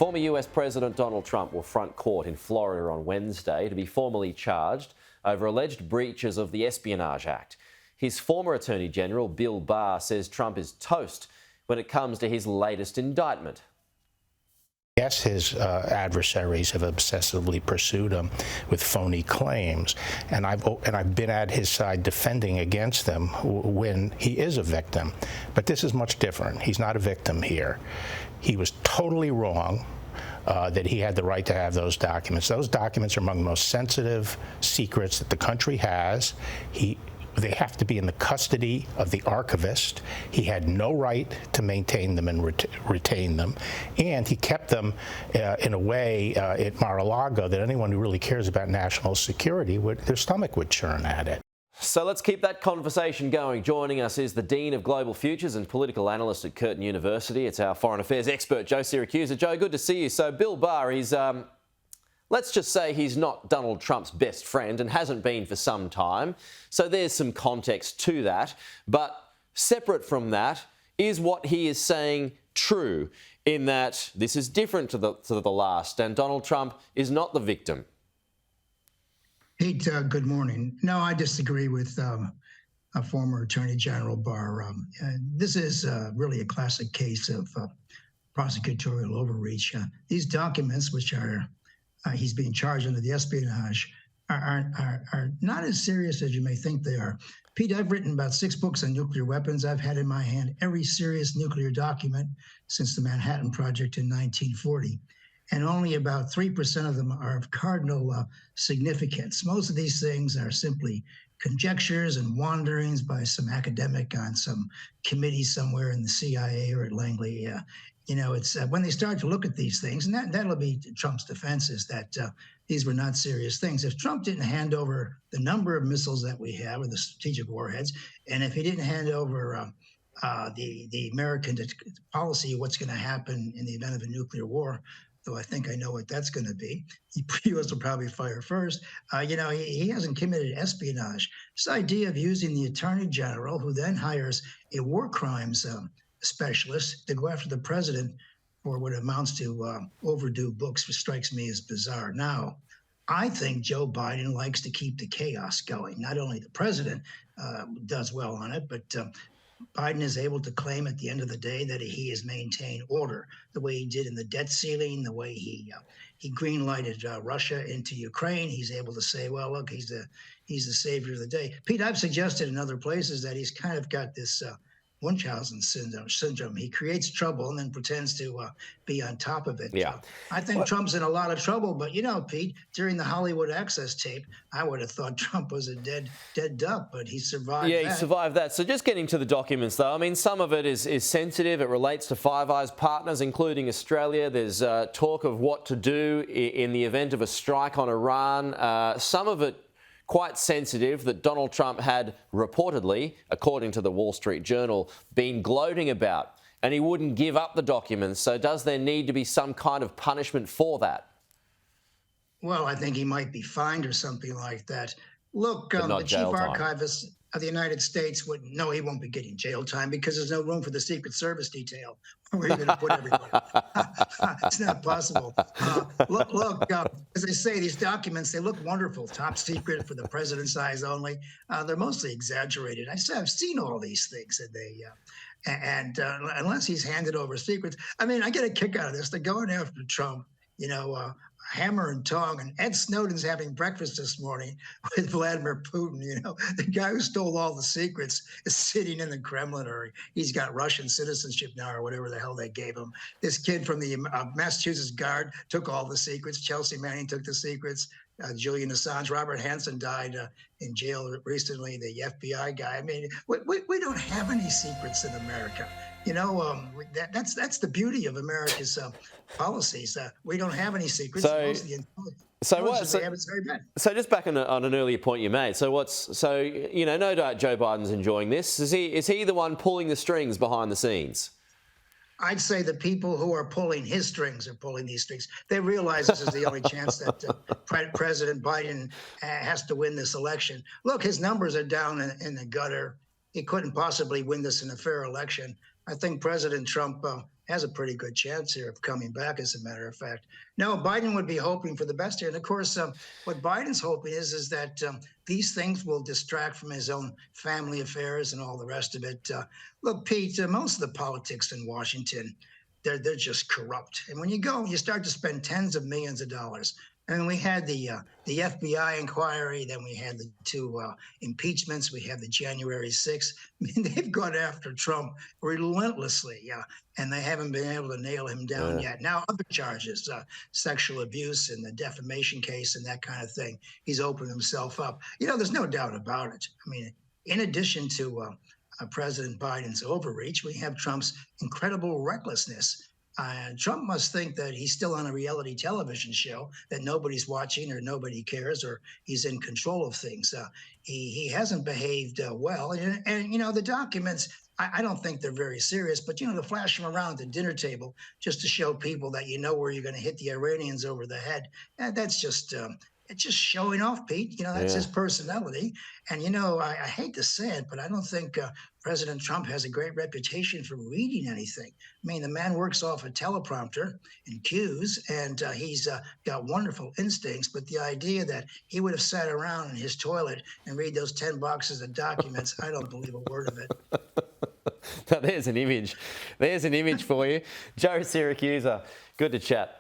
Former US President Donald Trump will front court in Florida on Wednesday to be formally charged over alleged breaches of the Espionage Act. His former Attorney General, Bill Barr, says Trump is toast when it comes to his latest indictment. Yes, his adversaries have obsessively pursued him with phony claims, and I've been at his side defending against them when he is a victim. But this is much different. He's not a victim here. He was totally wrong that he had the right to have those documents. Those documents are among the most sensitive secrets that the country has. They have to be in the custody of the archivist. He had no right to maintain them and retain them. And he kept them in a way at Mar-a-Lago that anyone who really cares about national security, their stomach would churn at it. So let's keep that conversation going. Joining us is the Dean of Global Futures and political analyst at Curtin University. It's our foreign affairs expert, Joe Siracusa. Joe, good to see you. So Bill Barr, he's let's just say he's not Donald Trump's best friend and hasn't been for some time. So there's some context to that. But separate from that, is what he is saying true in that this is different to the last and Donald Trump is not the victim? Pete, good morning. No, I disagree with a former Attorney General Barr. This is really a classic case of prosecutorial overreach. These documents, which are he's being charged under the espionage, are not as serious as you may think they are. Pete, I've written about 6 books on nuclear weapons. I've had in my hand every serious nuclear document since the Manhattan Project in 1940. And only about 3% of them are of cardinal significance. Most of these things are simply conjectures and wanderings by some academic on some committee somewhere in the CIA or at Langley. It's when they start to look at these things, and that'll be Trump's defense, is that these were not serious things. If Trump didn't hand over the number of missiles that we have, or the strategic warheads, and if he didn't hand over the American policy, what's going to happen in the event of a nuclear war, though I think I know what that's going to be. The U.S. will probably fire first. He hasn't committed espionage. This idea of using the Attorney General, who then hires a war crimes specialist to go after the president for what amounts to overdue books, strikes me as bizarre. Now, I think Joe Biden likes to keep the chaos going. Not only the president does well on it, but Biden is able to claim at the end of the day that he has maintained order, the way he did in the debt ceiling, the way he green-lighted Russia into Ukraine. He's able to say, well, look, he's the savior of the day. Pete, I've suggested in other places that he's kind of got this Munchausen syndrome. He creates trouble and then pretends to be on top of it. Yeah. I think Trump's in a lot of trouble, but Pete, during the Hollywood Access tape, I would have thought Trump was a dead duck, but he survived. Yeah, he survived that. So just getting to the documents, though, I mean, some of it is sensitive. It relates to Five Eyes partners, including Australia. There's talk of what to do in the event of a strike on Iran. Some of it quite sensitive, that Donald Trump had reportedly, according to the Wall Street Journal, been gloating about, and he wouldn't give up the documents. So does there need to be some kind of punishment for that? Well, I think he might be fined or something like that. Look, the chief archivist of the United States he won't be getting jail time because there's no room for the Secret Service detail. Where are you going to put everybody? It's not possible. Look, as I say, these documents, they look wonderful, top secret for the president's eyes only. They're mostly exaggerated. I've seen all these things, and unless he's handed over secrets, I mean, I get a kick out of this. They're going after Trump, hammer and tong, and Ed Snowden's having breakfast this morning with Vladimir Putin. The guy who stole all the secrets is sitting in the Kremlin, or he's got Russian citizenship now, or whatever the hell they gave him. This kid from the Massachusetts Guard took all the secrets. Chelsea Manning took the secrets. Julian Assange, Robert Hansen died in jail recently, the FBI guy. I mean, we don't have any secrets in America. That's the beauty of America's policies. We don't have any secrets. So just back on an earlier point you made. So no doubt Joe Biden's enjoying this. Is he the one pulling the strings behind the scenes? I'd say the people who are pulling his strings are pulling these strings. They realize this is the only chance that President Biden has to win this election. Look, his numbers are down in the gutter. He couldn't possibly win this in a fair election. I think President Trump has a pretty good chance here of coming back, as a matter of fact. No, Biden would be hoping for the best here. And of course, what Biden's hoping is that these things will distract from his own family affairs and all the rest of it. Look, Pete, most of the politics in Washington, they're just corrupt. And when you start to spend tens of millions of dollars. And we had the FBI inquiry, then we had the two impeachments, we had the January 6th. I mean, they've gone after Trump relentlessly, and they haven't been able to nail him down yet. Now, other charges, sexual abuse and the defamation case and that kind of thing. He's opened himself up. There's no doubt about it. I mean, in addition to President Biden's overreach, we have Trump's incredible recklessness. Trump must think that he's still on a reality television show, that nobody's watching or nobody cares, or he's in control of things. He hasn't behaved well. And the documents, I don't think they're very serious, but, to flash them around the dinner table just to show people that where you're going to hit the Iranians over the head, that's just... it's just showing off, Pete. That's his personality. And, I hate to say it, but I don't think President Trump has a great reputation for reading anything. I mean, the man works off a teleprompter and cues, and he's got wonderful instincts. But the idea that he would have sat around in his toilet and read those 10 boxes of documents, I don't believe a word of it. Now, there's an image. There's an image for you. Joe Siracusa, good to chat.